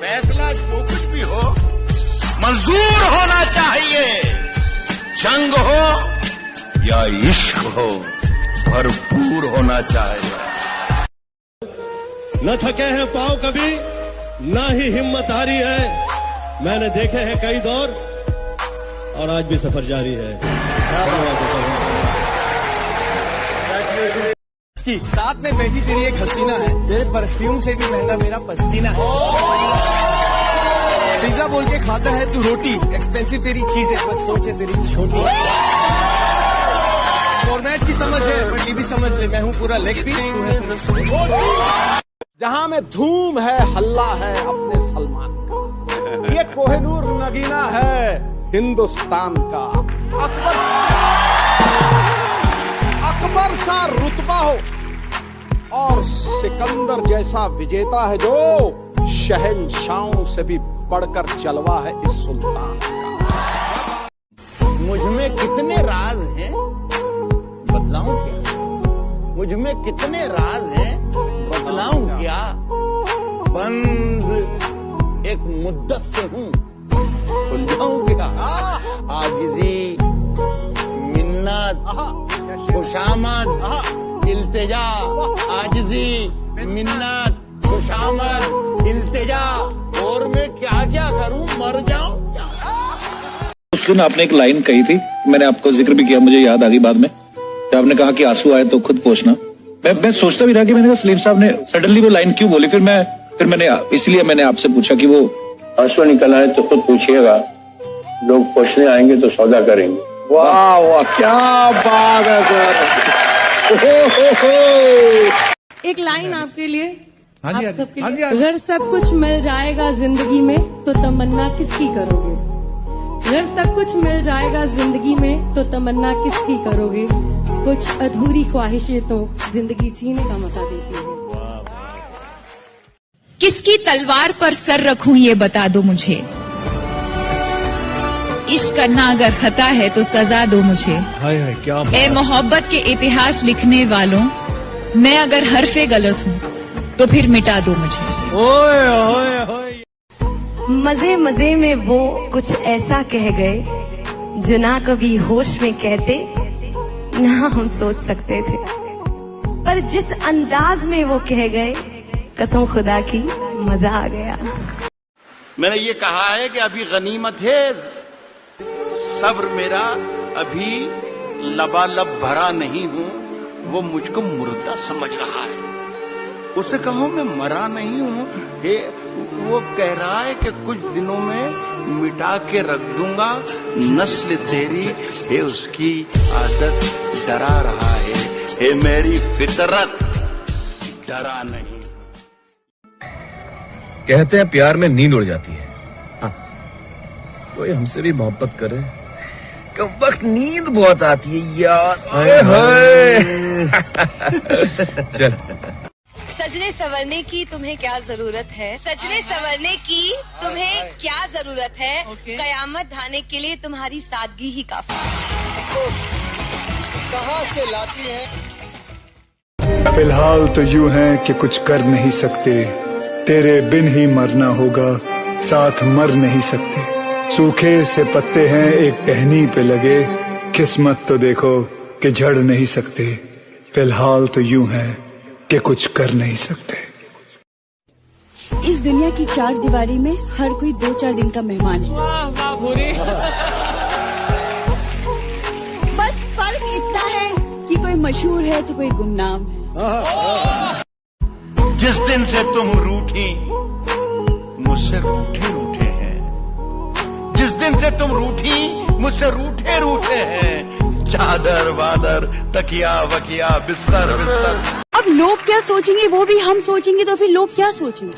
फैसला जो कुछ भी हो मंजूर होना चाहिए। जंग हो या इश्क हो भरपूर होना चाहिए। न थके हैं पांव कभी, ना ही हिम्मत हारी है। मैंने देखे हैं कई दौर और आज भी सफर जारी है। साथ में बैठी तेरी एक हसीना है, तेरे परफ्यूम से भी महंगा मेरा पसीना है। पिज्जा बोल के खाता है तू रोटी, एक्सपेंसिव तेरी चीज है बस सोचे तेरी छोटी। फॉर्मेट की समझ है बट ये भी समझ ले मैं हूँ पूरा लेग पीस, तू है सिर्फ। जहां में धूम है हल्ला है अपने सलमान का, ये कोहिनूर नगीना है हिंदुस्तान का। अकबर सा रुतबा हो और सिकंदर जैसा विजेता है जो शहंशाहों से भी बढ़कर जलवा है इस सुल्तान का। मुझमें कितने राज हैं बतलाऊं क्या? मुझमें कितने राज हैं बतलाऊं क्या? बंद एक मुद्दत से हूँ खुल जाऊं क्या? आजिजी, मिन्नत, खुशामद, इल्तिजा। आजिजी, मिन्नत, खुशामद, इल्तिजा। और मैं क्या क्या करूं, मर जाऊं? उस दिन आपने एक लाइन कही थी, मैंने आपको जिक्र भी किया, मुझे याद आ गई बाद में। आपने कहा कि आंसू आए तो खुद पोंछना। मैं सोचता भी रहा कि मैंने कहा सलीम साहब ने सडनली वो लाइन क्यों बोली। फिर मैंने इसलिए मैंने आपसे पूछा कि वो आंसू निकल आए तो खुद पूछिएगा, लोग पूछने आएंगे तो सौदा करेंगे। वाह वाह क्या बात है सर। एक लाइन आपके लिए, आप सबके लिए। अगर सब कुछ मिल जाएगा जिंदगी में तो तमन्ना किसकी करोगे? अगर सब कुछ मिल जाएगा जिंदगी में तो तमन्ना किसकी करोगे? कुछ अधूरी ख्वाहिशें तो जिंदगी जीने का मजा देती है। किसकी तलवार पर सर रखूं ये बता दो मुझे। इश्क करना अगर खता है तो सजा दो मुझे। हाय क्या ए मोहब्बत के इतिहास लिखने वालों, मैं अगर हरफे गलत हूँ तो फिर मिटा दो मुझे। ओए ओए ओए। मजे मजे में वो कुछ ऐसा कह गए जो ना कभी होश में कहते ना हम सोच सकते थे, पर जिस अंदाज में वो कह गए कसम खुदा की मजा आ गया। मैंने ये कहा है कि अभी गनीमत है, सब्र मेरा अभी लबालब भरा नहीं हूँ। वो मुझको मुर्दा समझ रहा है, उसे कहो मैं मरा नहीं हूँ। वो कह रहा है कि कुछ दिनों में मिटा के रख दूंगा नस्ल तेरी, ये उसकी आदत डरा रहा है, ये मेरी फितरत डरा नहीं। कहते हैं प्यार में नींद उड़ जाती है। हाँ, कोई हमसे भी मोहब्बत करे, कम वक्त नींद बहुत आती है यार। चल। सजने संवरने की तुम्हें क्या जरूरत है? सजने संवरने की तुम्हें क्या जरूरत है? कयामत ढाने के लिए तुम्हारी सादगी ही काफी है। कहाँ से लाती है? फिलहाल तो यूं है कि कुछ कर नहीं सकते, तेरे बिन ही मरना होगा, साथ मर नहीं सकते। सूखे से पत्ते हैं एक टहनी पे लगे, किस्मत तो देखो कि झड़ नहीं सकते। फिलहाल तो यूं है कि कुछ कर नहीं सकते। इस दुनिया की चार दीवारी में हर कोई 2-4 दिन का मेहमान है। बस फर्क इतना है कि कोई मशहूर है तो कोई गुमनाम है। जिस दिन से तुम रूठी मुझसे रूठे रूठे हैं, जिस दिन से तुम रूठी मुझसे रूठे रूठे हैं। चादर वादर तकिया वकिया बिस्तर बिस्तर। अब लोग क्या सोचेंगे वो भी हम सोचेंगे तो फिर लोग क्या सोचेंगे?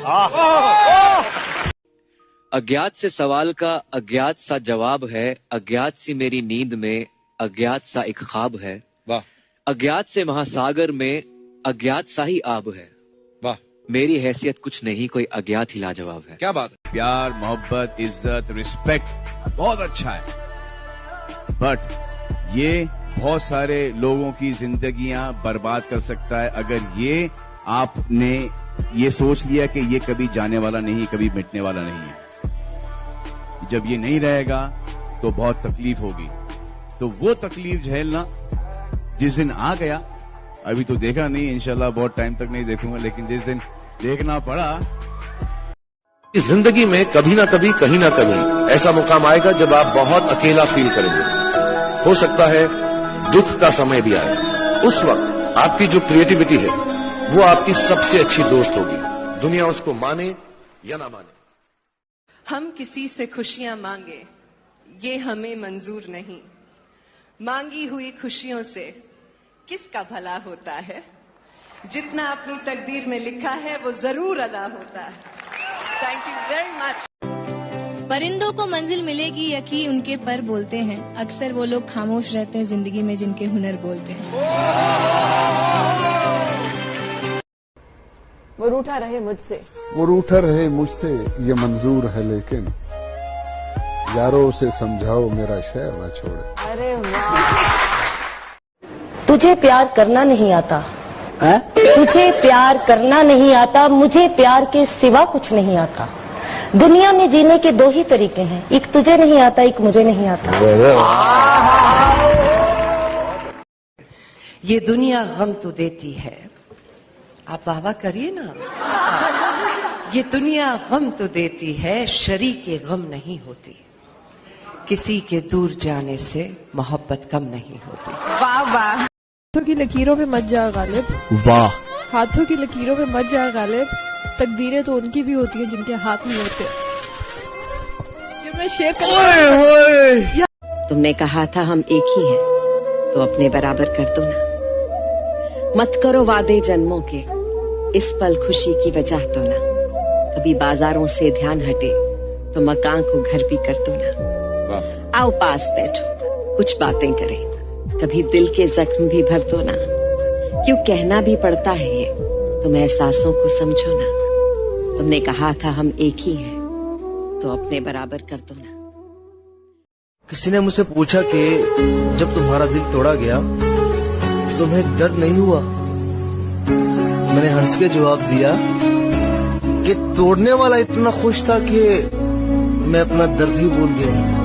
अज्ञात से सवाल का अज्ञात सा जवाब है, अज्ञात सी मेरी नींद में अज्ञात सा एक ख्वाब है। वाह। अज्ञात से महासागर में अज्ञात सा ही आब है। वाह। मेरी हैसियत कुछ नहीं, कोई अज्ञात ही लाजवाब है। क्या बात है। प्यार, मोहब्बत, इज्जत, रिस्पेक्ट बहुत अच्छा है, बट ये बहुत सारे लोगों की जिंदगियां बर्बाद कर सकता है अगर ये आपने ये सोच लिया कि ये कभी जाने वाला नहीं, कभी मिटने वाला नहीं है। जब ये नहीं रहेगा तो बहुत तकलीफ होगी। तो वो तकलीफ झेलना जिस दिन आ गया, अभी तो देखा नहीं, इंशाल्लाह बहुत टाइम तक नहीं देखूंगा, लेकिन जिस दिन देखना पड़ा। इस जिंदगी में कभी ना कभी, कहीं ना कहीं ऐसा मुकाम आएगा जब आप बहुत अकेला फील करेंगे। हो सकता है दुख का समय भी आए। उस वक्त आपकी जो क्रिएटिविटी है वो आपकी सबसे अच्छी दोस्त होगी, दुनिया उसको माने या ना माने। हम किसी से खुशियां मांगे ये हमें मंजूर नहीं, मांगी हुई खुशियों से किसका भला होता है, जितना अपनी तकदीर में लिखा है वो जरूर अदा होता है। Thank you very much. परिंदों को मंजिल मिलेगी यकी उनके पर बोलते हैं, अक्सर वो लोग खामोश रहते हैं जिंदगी में जिनके हुनर बोलते हैं। वो रूठा रहे मुझसे, वो रूठा रहे मुझसे ये मंजूर है, लेकिन यारों से समझाओ मेरा शहर न छोड़े। अरे वाह। तुझे प्यार करना नहीं आता है? तुझे प्यार करना नहीं आता, मुझे प्यार के सिवा कुछ नहीं आता। दुनिया में जीने के दो ही तरीके हैं, एक तुझे नहीं आता, एक मुझे नहीं आता। ये दुनिया गम तो देती है, आप वाहवा करिए ना। ये दुनिया गम तो देती है, शरीके गम नहीं होती। किसी के दूर जाने से मोहब्बत कम नहीं होती। वाह वाह। हाथों की लकीरों में मत जा गालिब। वाह। हाथों की लकीरों में मत जा गालिब, तकदीरें तो उनकी भी होती हैं जिनके हाथ नहीं होते। ये मैं शेयर कर। तुमने कहा था हम एक ही हैं, तो अपने बराबर कर दो ना। मत करो वादे जन्मों के, इस पल खुशी की वजह तो ना। कभी बाजारों से ध्यान हटे तो मकान को घर भी कर दो ना। आओ पास बैठो, कुछ बातें करें, कभी दिल के जख्म भी भर दो ना। क्यों कहना भी पड़ता है ये, तुम एहसासों को समझो ना। तुमने कहा था हम एक ही हैं, तो अपने बराबर कर दो ना। किसी ने मुझसे पूछा कि जब तुम्हारा दिल तोड़ा गया तुम्हें दर्द नहीं हुआ? मैंने हंस के जवाब दिया कि तोड़ने वाला इतना खुश था कि मैं अपना दर्द ही भूल गया।